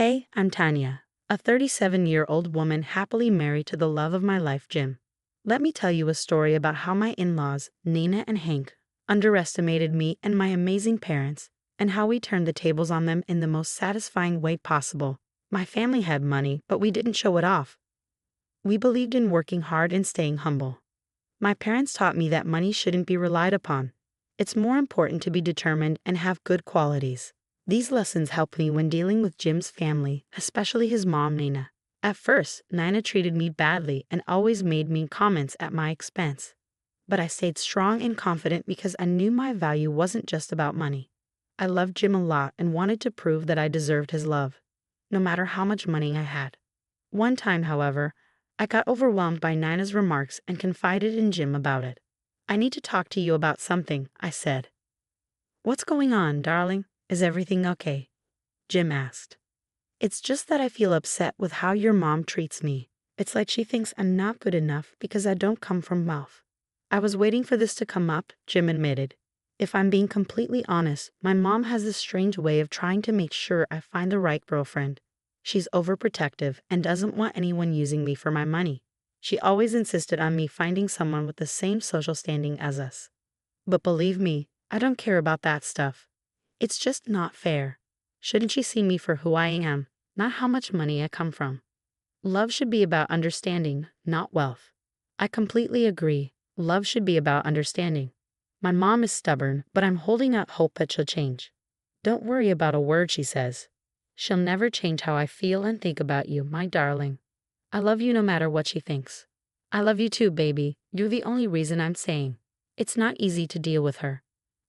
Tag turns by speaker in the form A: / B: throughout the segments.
A: Hey, I'm Tanya, a 37-year-old woman happily married to the love of my life, Jim. Let me tell you a story about how my in-laws, Nina and Hank, underestimated me and my amazing parents, and how we turned the tables on them in the most satisfying way possible. My family had money, but we didn't show it off. We believed in working hard and staying humble. My parents taught me that money shouldn't be relied upon. It's more important to be determined and have good qualities. These lessons helped me when dealing with Jim's family, especially his mom, Nina. At first, Nina treated me badly and always made mean comments at my expense. But I stayed strong and confident because I knew my value wasn't just about money. I loved Jim a lot and wanted to prove that I deserved his love, no matter how much money I had. One time, however, I got overwhelmed by Nina's remarks and confided in Jim about it. "I need to talk to you about something," I said. "What's going on, darling? Is everything okay?" Jim asked. "It's just that I feel upset with how your mom treats me. It's like she thinks I'm not good enough because I don't come from wealth." I was waiting for this to come up, Jim admitted. If I'm being completely honest, my mom has this strange way of trying to make sure I find the right girlfriend. She's overprotective and doesn't want anyone using me for my money. She always insisted on me finding someone with the same social standing as us. But believe me, I don't care about that stuff. It's just not fair. Shouldn't she see me for who I am, not how much money I come from? Love should be about understanding, not wealth. I completely agree. Love should be about understanding. My mom is stubborn, but I'm holding out hope that she'll change. "Don't worry about a word," she says. "She'll never change how I feel and think about you, my darling. I love you no matter what she thinks." "I love you too, baby. You're the only reason I'm saying." It's not easy to deal with her.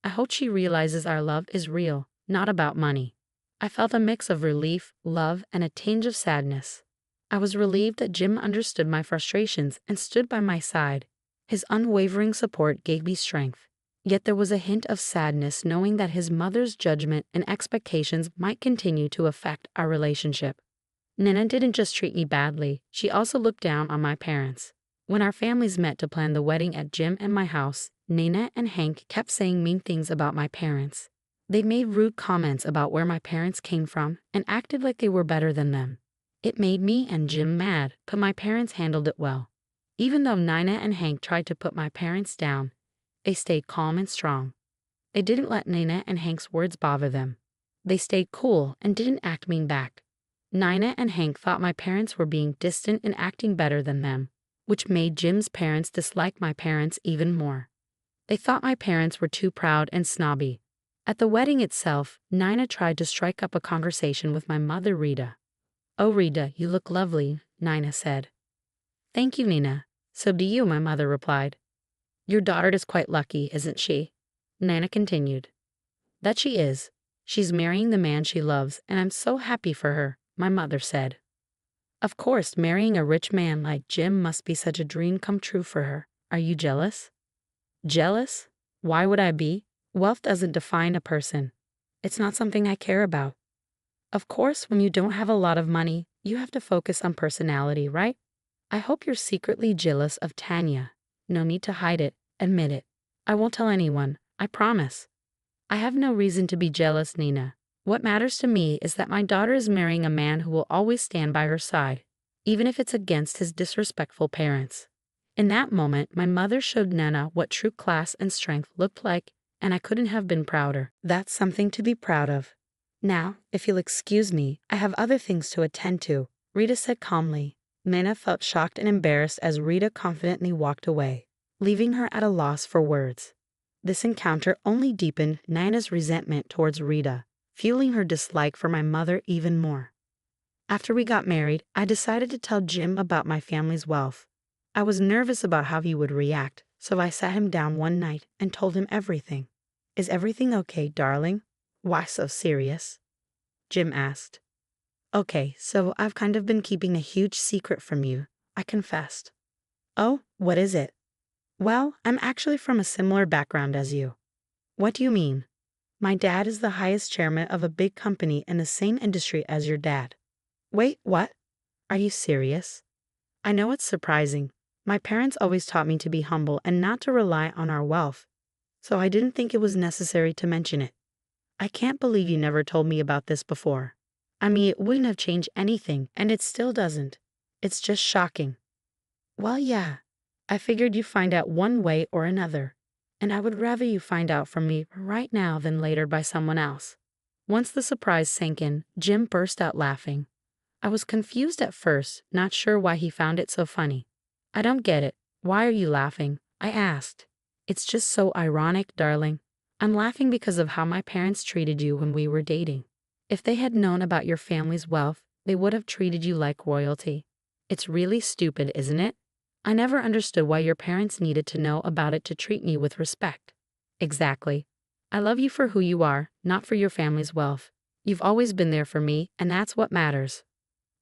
A: I hope she realizes our love is real, not about money. I felt a mix of relief, love, and a tinge of sadness. I was relieved that Jim understood my frustrations and stood by my side. His unwavering support gave me strength. Yet there was a hint of sadness knowing that his mother's judgment and expectations might continue to affect our relationship. Nina didn't just treat me badly, she also looked down on my parents. When our families met to plan the wedding at Jim and my house, Nina and Hank kept saying mean things about my parents. They made rude comments about where my parents came from and acted like they were better than them. It made me and Jim mad, but my parents handled it well. Even though Nina and Hank tried to put my parents down, they stayed calm and strong. They didn't let Nina and Hank's words bother them. They stayed cool and didn't act mean back. Nina and Hank thought my parents were being distant and acting better than them, which made Jim's parents dislike my parents even more. They thought my parents were too proud and snobby. At the wedding itself, Nina tried to strike up a conversation with my mother, Rita. "Oh, Rita, you look lovely," Nina said. "Thank you, Nina. So do you," my mother replied. "Your daughter is quite lucky, isn't she?" Nina continued. "That she is. She's marrying the man she loves, and I'm so happy for her," my mother said. "Of course, marrying a rich man like Jim must be such a dream come true for her. Are you jealous?" "Jealous? Why would I be? Wealth doesn't define a person. It's not something I care about." "Of course, when you don't have a lot of money, you have to focus on personality, right? I hope you're secretly jealous of Tanya. No need to hide it. Admit it. I won't tell anyone. I promise." "I have no reason to be jealous, Nina. What matters to me is that my daughter is marrying a man who will always stand by her side, even if it's against his disrespectful parents." In that moment, my mother showed Nana what true class and strength looked like, and I couldn't have been prouder. That's something to be proud of. "Now, if you'll excuse me, I have other things to attend to," Rita said calmly. Nana felt shocked and embarrassed as Rita confidently walked away, leaving her at a loss for words. This encounter only deepened Nana's resentment towards Rita, fueling her dislike for my mother even more. After we got married, I decided to tell Jim about my family's wealth. I was nervous about how he would react, so I sat him down one night and told him everything. "Is everything okay, darling? Why so serious?" Jim asked. "Okay, so I've kind of been keeping a huge secret from you," I confessed. "Oh, what is it?" "Well, I'm actually from a similar background as you." "What do you mean?" "My dad is the highest chairman of a big company in the same industry as your dad." "Wait, what? Are you serious?" I know it's surprising. My parents always taught me to be humble and not to rely on our wealth, so I didn't think it was necessary to mention it. "I can't believe you never told me about this before." I mean, it wouldn't have changed anything, and it still doesn't. It's just shocking. Well, yeah. I figured you'd find out one way or another. And I would rather you find out from me right now than later by someone else. Once the surprise sank in, Jim burst out laughing. I was confused at first, not sure why he found it so funny. I don't get it. Why are you laughing? I asked. It's just so ironic, darling. I'm laughing because of how my parents treated you when we were dating. If they had known about your family's wealth, they would have treated you like royalty. It's really stupid, isn't it? I never understood why your parents needed to know about it to treat me with respect. Exactly. I love you for who you are, not for your family's wealth. You've always been there for me, and that's what matters.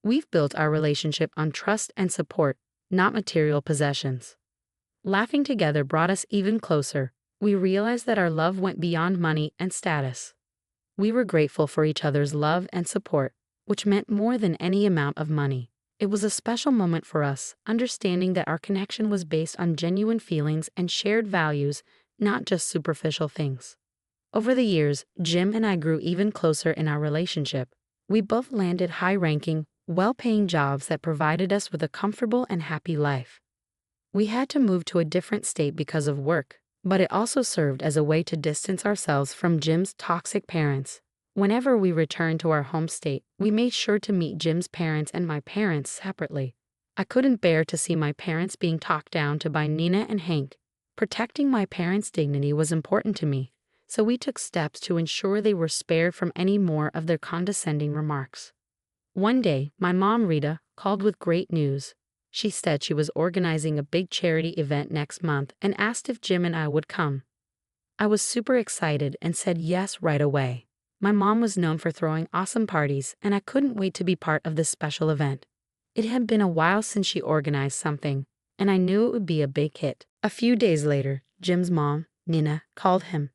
A: We've built our relationship on trust and support, not material possessions. Laughing together brought us even closer. We realized that our love went beyond money and status. We were grateful for each other's love and support, which meant more than any amount of money. It was a special moment for us, understanding that our connection was based on genuine feelings and shared values, not just superficial things. Over the years, Jim and I grew even closer in our relationship. We both landed high-ranking, well-paying jobs that provided us with a comfortable and happy life. We had to move to a different state because of work, but it also served as a way to distance ourselves from Jim's toxic parents. Whenever we returned to our home state, we made sure to meet Jim's parents and my parents separately. I couldn't bear to see my parents being talked down to by Nina and Hank. Protecting my parents' dignity was important to me, so we took steps to ensure they were spared from any more of their condescending remarks. One day, my mom, Rita, called with great news. She said she was organizing a big charity event next month and asked if Jim and I would come. I was super excited and said yes right away. My mom was known for throwing awesome parties, and I couldn't wait to be part of this special event. It had been a while since she organized something, and I knew it would be a big hit. A few days later, Jim's mom, Nina, called him.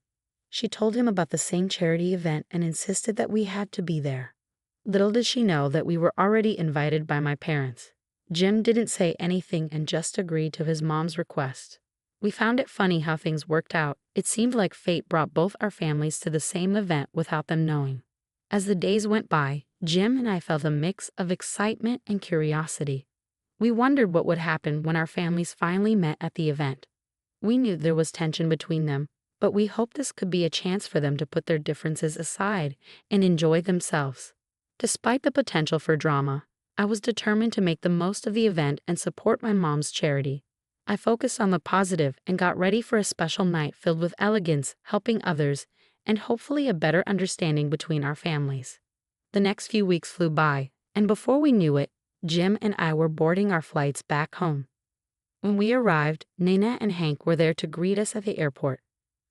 A: She told him about the same charity event and insisted that we had to be there. Little did she know that we were already invited by my parents. Jim didn't say anything and just agreed to his mom's request. We found it funny how things worked out. It seemed like fate brought both our families to the same event without them knowing. As the days went by, Jim and I felt a mix of excitement and curiosity. We wondered what would happen when our families finally met at the event. We knew there was tension between them, but we hoped this could be a chance for them to put their differences aside and enjoy themselves. Despite the potential for drama, I was determined to make the most of the event and support my mom's charity. I focused on the positive and got ready for a special night filled with elegance, helping others, and hopefully a better understanding between our families. The next few weeks flew by, and before we knew it, Jim and I were boarding our flights back home. When we arrived, Nina and Hank were there to greet us at the airport.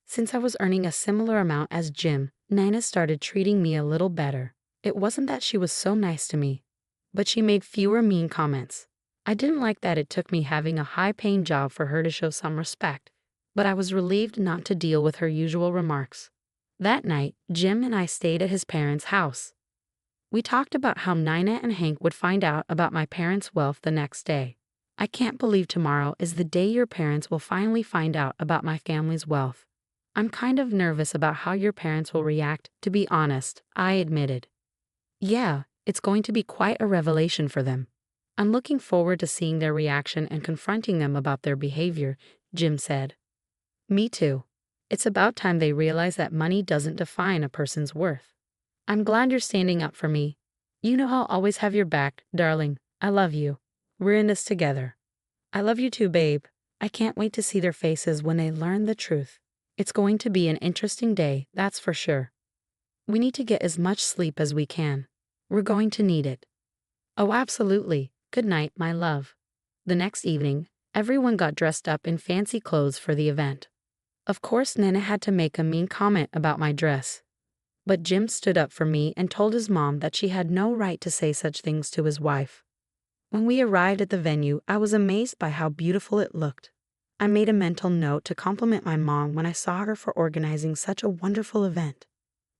A: Since I was earning a similar amount as Jim, Nina started treating me a little better. It wasn't that she was so nice to me, but she made fewer mean comments. I didn't like that it took me having a high-paying job for her to show some respect, but I was relieved not to deal with her usual remarks. That night, Jim and I stayed at his parents' house. We talked about how Nina and Hank would find out about my parents' wealth the next day. I can't believe tomorrow is the day your parents will finally find out about my family's wealth. I'm kind of nervous about how your parents will react, to be honest, I admitted. Yeah, it's going to be quite a revelation for them. I'm looking forward to seeing their reaction and confronting them about their behavior, Jim said. Me too. It's about time they realize that money doesn't define a person's worth. I'm glad you're standing up for me. You know I'll always have your back, darling. I love you. We're in this together. I love you too, babe. I can't wait to see their faces when they learn the truth. It's going to be an interesting day, that's for sure. We need to get as much sleep as we can. We're going to need it. Oh, absolutely. Good night, my love. The next evening, everyone got dressed up in fancy clothes for the event. Of course, Nana had to make a mean comment about my dress. But Jim stood up for me and told his mom that she had no right to say such things to his wife. When we arrived at the venue, I was amazed by how beautiful it looked. I made a mental note to compliment my mom when I saw her for organizing such a wonderful event.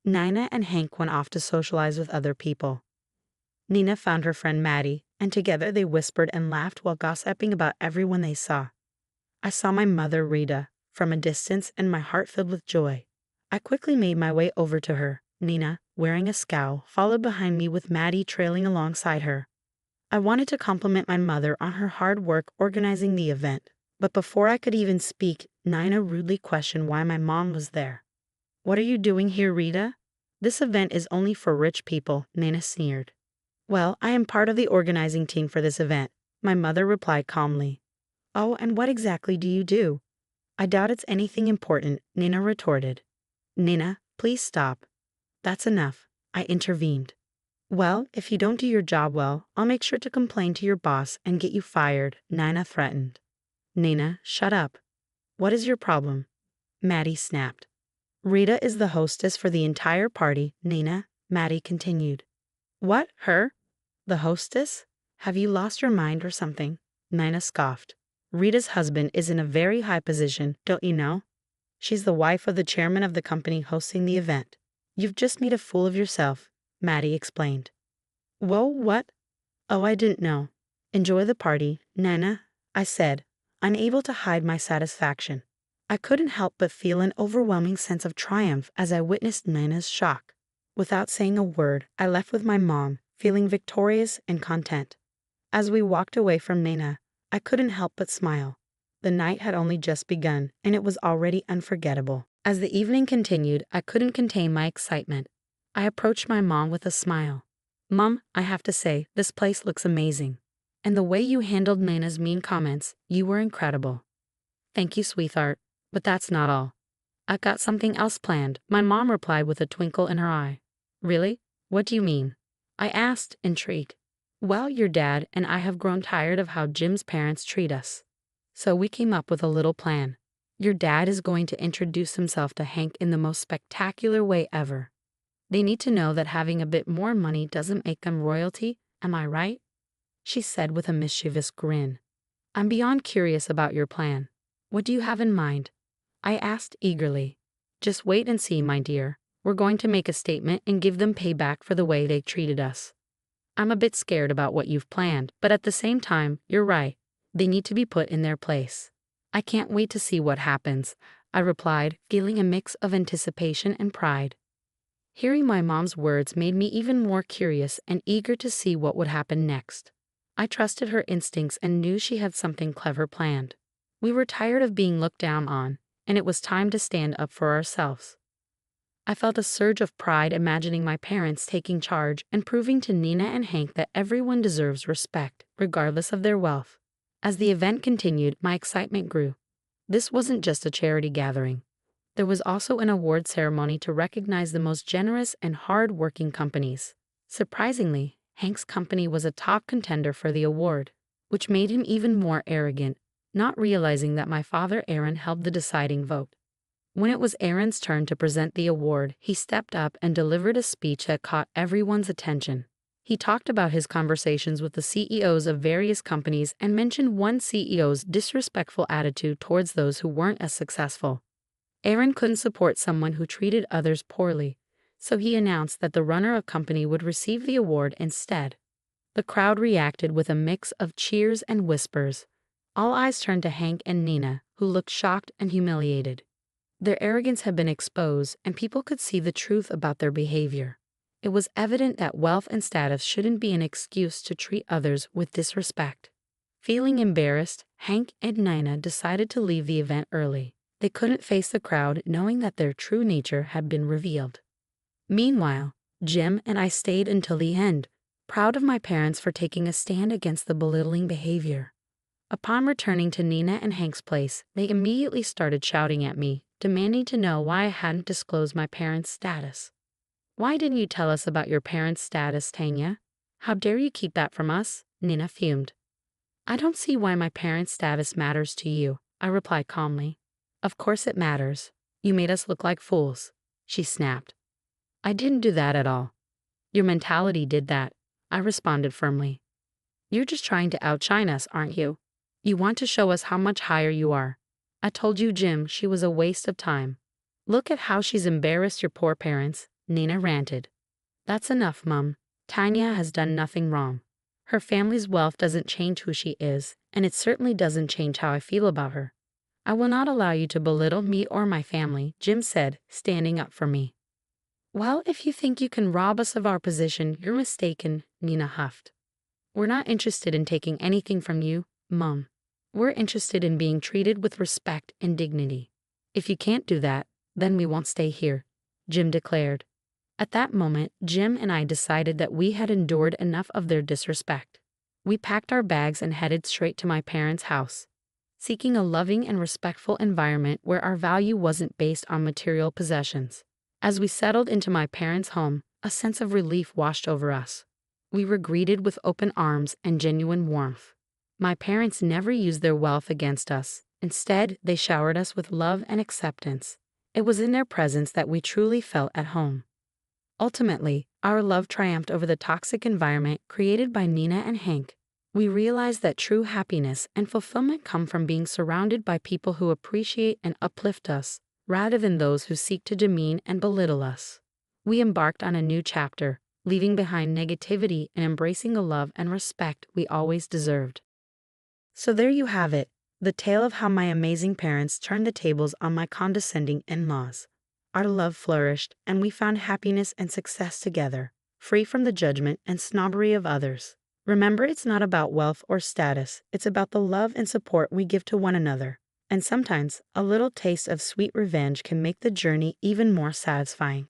A: Nina and Hank went off to socialize with other people. Nina found her friend Maddie, and together they whispered and laughed while gossiping about everyone they saw. I saw my mother, Rita, from a distance and my heart filled with joy. I quickly made my way over to her. Nina, wearing a scowl, followed behind me with Maddie trailing alongside her. I wanted to compliment my mother on her hard work organizing the event, but before I could even speak, Nina rudely questioned why my mom was there. "What are you doing here, Rita? This event is only for rich people," Nina sneered. "Well, I am part of the organizing team for this event," my mother replied calmly. "Oh, and what exactly do you do?" "I doubt it's anything important," Nina retorted. "Nina, please stop." "That's enough," I intervened. "Well, if you don't do your job well, I'll make sure to complain to your boss and get you fired," Nina threatened. "Nina, shut up. What is your problem?" Maddie snapped. "Rita is the hostess for the entire party, Nina," Maddie continued. "What, her? The hostess? Have you lost your mind or something?" Nina scoffed. "Rita's husband is in a very high position, don't you know? She's the wife of the chairman of the company hosting the event. You've just made a fool of yourself," Maddie explained. "Whoa, what? Oh, I didn't know. Enjoy the party, Nana," I said, unable to hide my satisfaction. I couldn't help but feel an overwhelming sense of triumph as I witnessed Nina's shock. Without saying a word, I left with my mom, feeling victorious and content. As we walked away from Nina, I couldn't help but smile. The night had only just begun, and it was already unforgettable. As the evening continued, I couldn't contain my excitement. I approached my mom with a smile. "Mom, I have to say, this place looks amazing. And the way you handled Nina's mean comments, you were incredible." "Thank you, sweetheart. But that's not all. I've got something else planned," my mom replied with a twinkle in her eye. "Really? What do you mean?" I asked, intrigued. "Well, your dad and I have grown tired of how Jim's parents treat us. So we came up with a little plan. Your dad is going to introduce himself to Hank in the most spectacular way ever. They need to know that having a bit more money doesn't make them royalty, am I right?" she said with a mischievous grin. "I'm beyond curious about your plan. What do you have in mind?" I asked eagerly. "Just wait and see, my dear. We're going to make a statement and give them payback for the way they treated us. I'm a bit scared about what you've planned, but at the same time, you're right. They need to be put in their place." "I can't wait to see what happens," I replied, feeling a mix of anticipation and pride. Hearing my mom's words made me even more curious and eager to see what would happen next. I trusted her instincts and knew she had something clever planned. We were tired of being looked down on, and it was time to stand up for ourselves. I felt a surge of pride imagining my parents taking charge and proving to Nina and Hank that everyone deserves respect, regardless of their wealth. As the event continued, my excitement grew. This wasn't just a charity gathering. There was also an award ceremony to recognize the most generous and hard-working companies. Surprisingly, Hank's company was a top contender for the award, which made him even more arrogant, not realizing that my father Aaron held the deciding vote. When it was Aaron's turn to present the award, he stepped up and delivered a speech that caught everyone's attention. He talked about his conversations with the CEOs of various companies and mentioned one CEO's disrespectful attitude towards those who weren't as successful. Aaron couldn't support someone who treated others poorly, so he announced that the runner of company would receive the award instead. The crowd reacted with a mix of cheers and whispers. All eyes turned to Hank and Nina, who looked shocked and humiliated. Their arrogance had been exposed, and people could see the truth about their behavior. It was evident that wealth and status shouldn't be an excuse to treat others with disrespect. Feeling embarrassed, Hank and Nina decided to leave the event early. They couldn't face the crowd knowing that their true nature had been revealed. Meanwhile, Jim and I stayed until the end, proud of my parents for taking a stand against the belittling behavior. Upon returning to Nina and Hank's place, they immediately started shouting at me, demanding to know why I hadn't disclosed my parents' status. "Why didn't you tell us about your parents' status, Tanya? How dare you keep that from us?" Nina fumed. "I don't see why my parents' status matters to you," I replied calmly. "Of course it matters. You made us look like fools," she snapped. "I didn't do that at all. Your mentality did that," I responded firmly. "You're just trying to outshine us, aren't you? You want to show us how much higher you are. I told you, Jim, she was a waste of time. Look at how she's embarrassed your poor parents," Nina ranted. "That's enough, Mum. Tanya has done nothing wrong. Her family's wealth doesn't change who she is, and it certainly doesn't change how I feel about her. I will not allow you to belittle me or my family," Jim said, standing up for me. Well, if you think you can rob us of our position, you're mistaken, Nina huffed. We're not interested in taking anything from you, Mom. We're interested in being treated with respect and dignity. If you can't do that, then we won't stay here, Jim declared. At that moment, Jim and I decided that we had endured enough of their disrespect. We packed our bags and headed straight to my parents' house, seeking a loving and respectful environment where our value wasn't based on material possessions. As we settled into my parents' home, a sense of relief washed over us. We were greeted with open arms and genuine warmth. My parents never used their wealth against us. Instead, they showered us with love and acceptance. It was in their presence that we truly felt at home. Ultimately, our love triumphed over the toxic environment created by Nina and Hank. We realized that true happiness and fulfillment come from being surrounded by people who appreciate and uplift us, rather than those who seek to demean and belittle us. We embarked on a new chapter, leaving behind negativity and embracing the love and respect we always deserved. So there you have it, the tale of how my amazing parents turned the tables on my condescending in-laws. Our love flourished, and we found happiness and success together, free from the judgment and snobbery of others. Remember, it's not about wealth or status, it's about the love and support we give to one another. And sometimes, a little taste of sweet revenge can make the journey even more satisfying.